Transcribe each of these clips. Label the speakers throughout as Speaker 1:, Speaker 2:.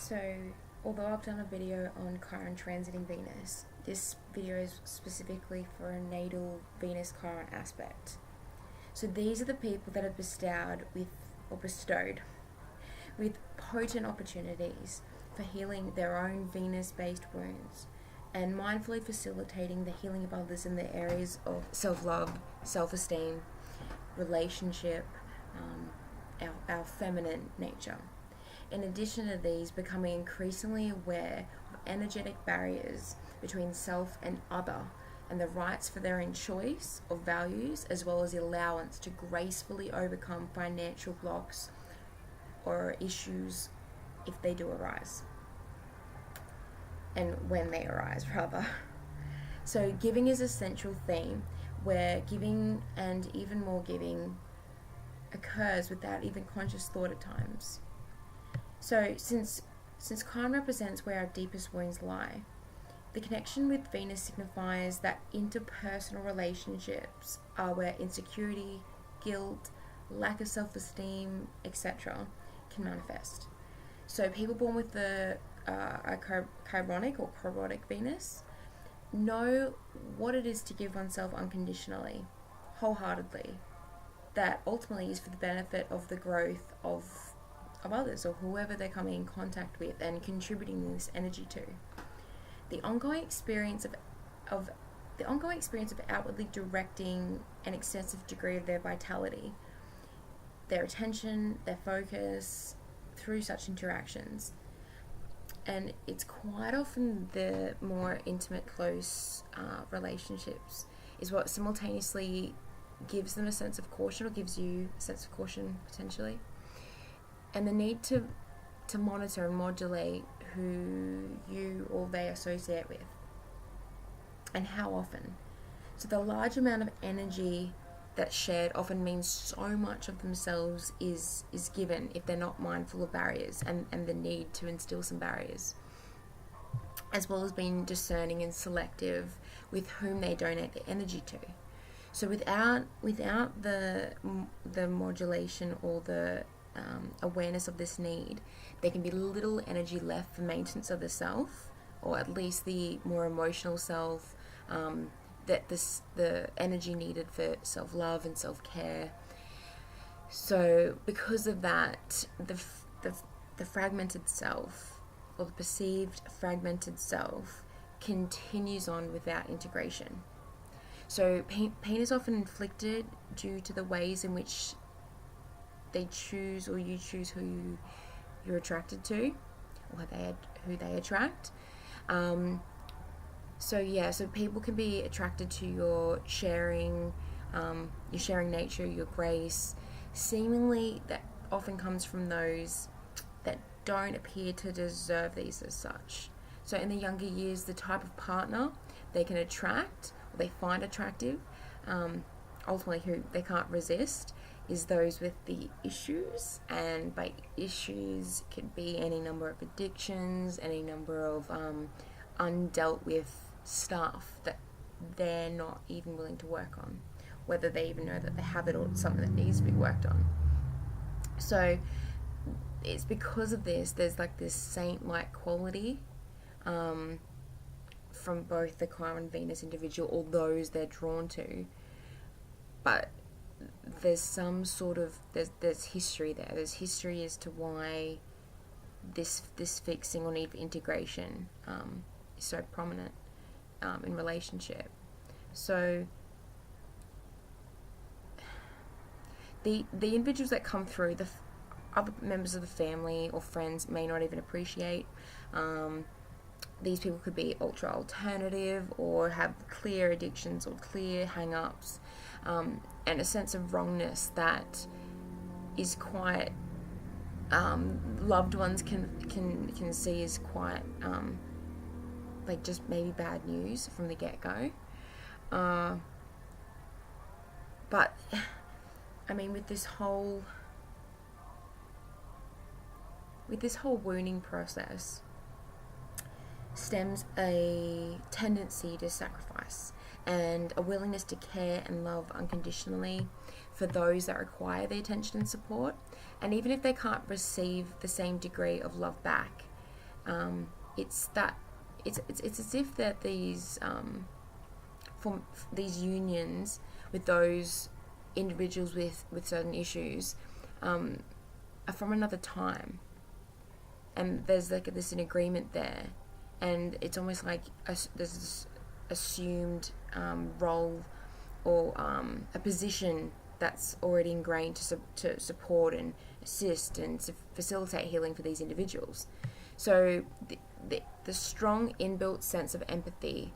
Speaker 1: So, although I've done a video on Chiron transiting Venus, this video is specifically for a natal Venus Chiron aspect. So these are the people that are bestowed with potent opportunities for healing their own Venus-based wounds and mindfully facilitating the healing of others in the areas of self-love, self-esteem, relationship, our feminine nature. In addition to these, becoming increasingly aware of energetic barriers between self and other, and the rights for their own choice of values, as well as the allowance to gracefully overcome financial blocks or issues if they do arise. And when they arise, rather. So giving is a central theme where giving and even more giving occurs without even conscious thought at times. So since Chiron represents where our deepest wounds lie, the connection with Venus signifies that interpersonal relationships are where insecurity, guilt, lack of self-esteem, etc. can manifest. So people born with a chironic or chorotic Venus know what it is to give oneself unconditionally, wholeheartedly, that ultimately is for the benefit of the growth of others or whoever they're coming in contact with and contributing this energy to. The ongoing experience of outwardly directing an extensive degree of their vitality, their attention, their focus through such interactions. And it's quite often the more intimate, close relationships is what simultaneously gives them a sense of caution, or gives you a sense of caution potentially. And the need to monitor and modulate who you or they associate with and how often. So the large amount of energy that's shared often means so much of themselves is given if they're not mindful of barriers and the need to instill some barriers, as well as being discerning and selective with whom they donate their energy to. So without the modulation or the awareness of this need, there can be little energy left for maintenance of the self, or at least the more emotional self, the energy needed for self-love and self-care. So because of that, the fragmented self, or the perceived fragmented self, continues on without integration. So pain is often inflicted due to the ways in which they choose, or you choose who you're attracted to, or who they attract. So people can be attracted to your sharing nature, your grace. Seemingly, that often comes from those that don't appear to deserve these as such. So in the younger years, the type of partner they can attract, or they find attractive, ultimately who they can't resist, is those with the issues. And by issues, it could be any number of addictions, any number of undealt with stuff that they're not even willing to work on, whether they even know that they have it or it's something that needs to be worked on. So it's because of this, there's like this saint-like quality from both the Chiron Venus individual, or those they're drawn to, but there's some sort of there's history there. There's history as to why this fixing or need for integration is so prominent in relationship. So the individuals that come through, the other members of the family or friends may not even appreciate. These people could be ultra alternative, or have clear addictions or clear hang-ups, and a sense of wrongness that is quite loved ones can see as quite like just maybe bad news from the get-go. But I mean, with this whole wounding process stems a tendency to sacrifice and a willingness to care and love unconditionally for those that require the attention and support. And even if they can't receive the same degree of love back, It's that it's as if that these these unions with those individuals with certain issues are from another time, and there's like this an agreement there, and it's almost like there's this assumed role or a position that's already ingrained to support and assist and to facilitate healing for these individuals. So the strong inbuilt sense of empathy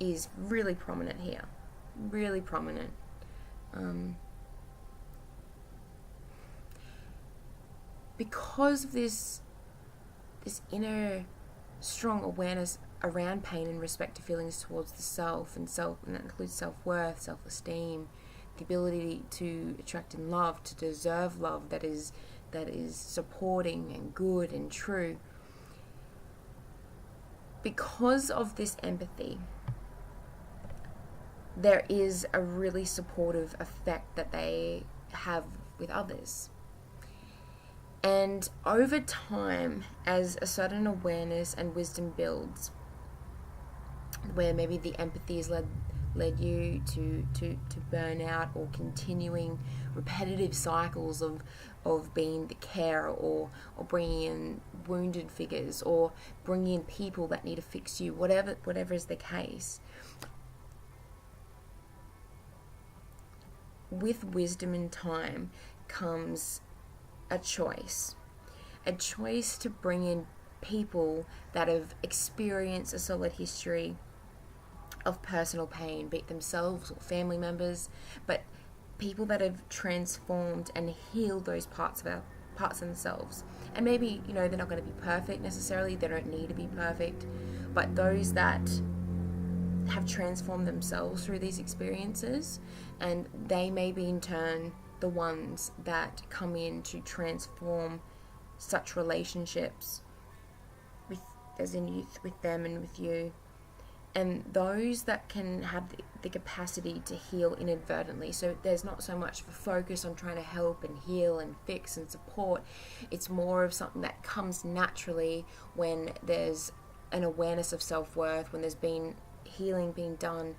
Speaker 1: is really prominent here, really prominent. Because of this inner strong awareness around pain in respect to feelings towards the self, and that includes self-worth, self-esteem, the ability to attract and love, to deserve love that is supporting and good and true. Because of this empathy, there is a really supportive effect that they have with others. And over time, as a certain awareness and wisdom builds, where maybe the empathy has led you to burn out, or continuing repetitive cycles of being the carer, or bringing in wounded figures, or bringing in people that need to fix you, whatever is the case. With wisdom and time comes a choice to bring in people that have experienced a solid history of personal pain, be it themselves or family members, but people that have transformed and healed those parts of themselves. And maybe, they're not going to be perfect necessarily, they don't need to be perfect, but those that have transformed themselves through these experiences, and they may be in turn the ones that come in to transform such relationships as in youth, with them and with you. And those that can have the capacity to heal inadvertently. So there's not so much of a focus on trying to help and heal and fix and support. It's more of something that comes naturally when there's an awareness of self-worth, when there's been healing being done.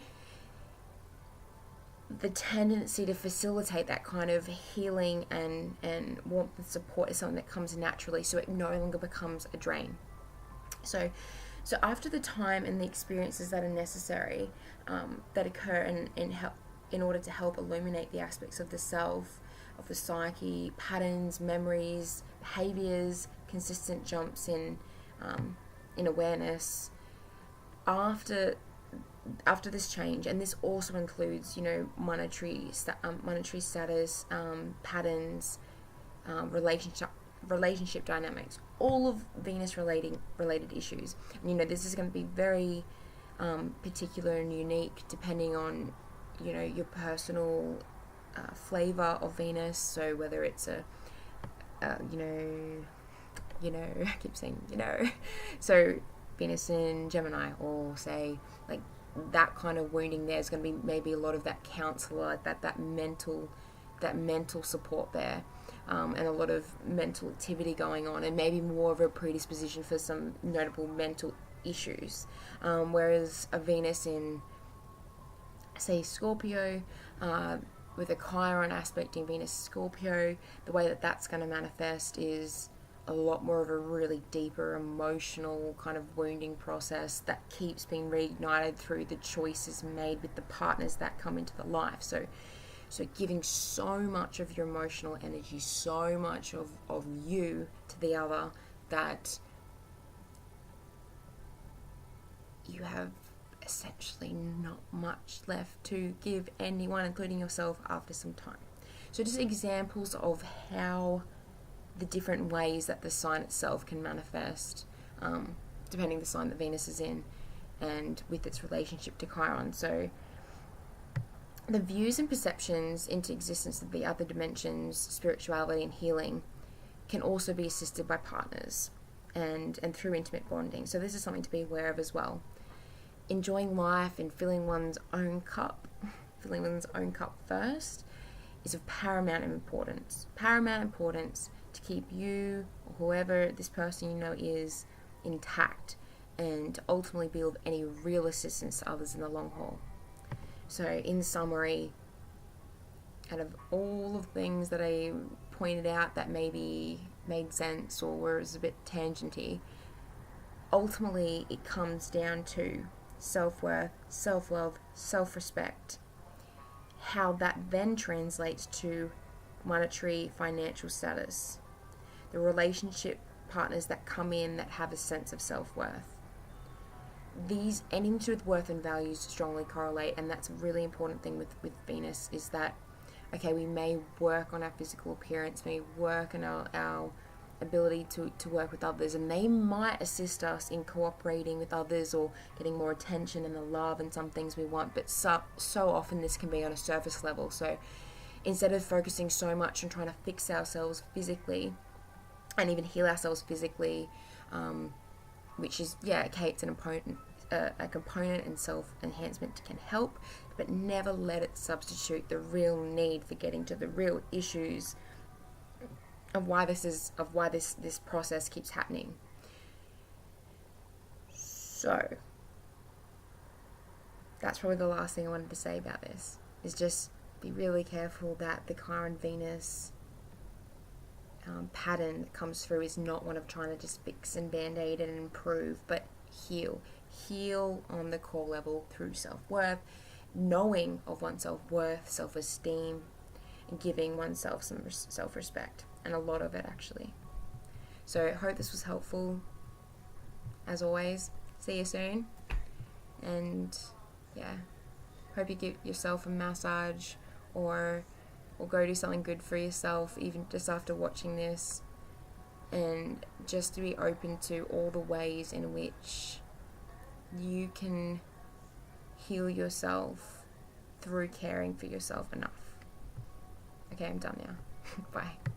Speaker 1: The tendency to facilitate that kind of healing and warmth and support is something that comes naturally, so it no longer becomes a drain. So after the time and the experiences that are necessary, that occur in order to help illuminate the aspects of the self, of the psyche, patterns, memories, behaviors, consistent jumps in awareness, after this change, and this also includes, monetary status, patterns, relationship dynamics, all of Venus related issues. And, this is going to be very particular and unique depending on, your personal flavor of Venus. So whether it's I keep saying, so Venus in Gemini, or say like that kind of wounding, there's going to be maybe a lot of that counselor, that mental support there, and a lot of mental activity going on, and maybe more of a predisposition for some notable mental issues, whereas a Venus in, say, Scorpio, with a Chiron aspect in Venus Scorpio, the way that that's going to manifest is a lot more of a really deeper emotional kind of wounding process that keeps being reignited through the choices made with the partners that come into the life. So giving so much of your emotional energy, so much of you to the other, that you have essentially not much left to give anyone, including yourself, after some time. So just examples of how the different ways that the sign itself can manifest, depending the sign that Venus is in and with its relationship to Chiron. So the views and perceptions into existence of the other dimensions, spirituality and healing, can also be assisted by partners and through intimate bonding. So this is something to be aware of as well. Enjoying life and filling one's own cup first, is of paramount importance to keep you, or whoever this person is, intact and ultimately be of any real assistance to others in the long haul. So in summary, out of all of the things that I pointed out that maybe made sense or was a bit tangenty, ultimately it comes down to self-worth, self-love, self-respect, how that then translates to monetary financial status, the relationship partners that come in that have a sense of self-worth. These, anything to do with worth and values, strongly correlate, and that's a really important thing with Venus, is that, okay, we may work on our physical appearance, may work on our ability to work with others, and they might assist us in cooperating with others or getting more attention and the love and some things we want, but so often this can be on a surface level. So instead of focusing so much on trying to fix ourselves physically and even heal ourselves physically, which is, yeah, okay, it's a component, and self-enhancement can help, but never let it substitute the real need for getting to the real issues of why this process keeps happening. So that's probably the last thing I wanted to say about this, is just be really careful that the Chiron Venus pattern that comes through is not one of trying to just fix and band-aid and improve, but heal on the core level through self-worth, knowing of one's self-worth, self-esteem, and giving oneself some self-respect, and a lot of it actually. So I hope this was helpful. As always, see you soon, and yeah, hope you give yourself a massage or go do something good for yourself, even just after watching this, and just to be open to all the ways in which you can heal yourself through caring for yourself enough. Okay, I'm done now. Bye.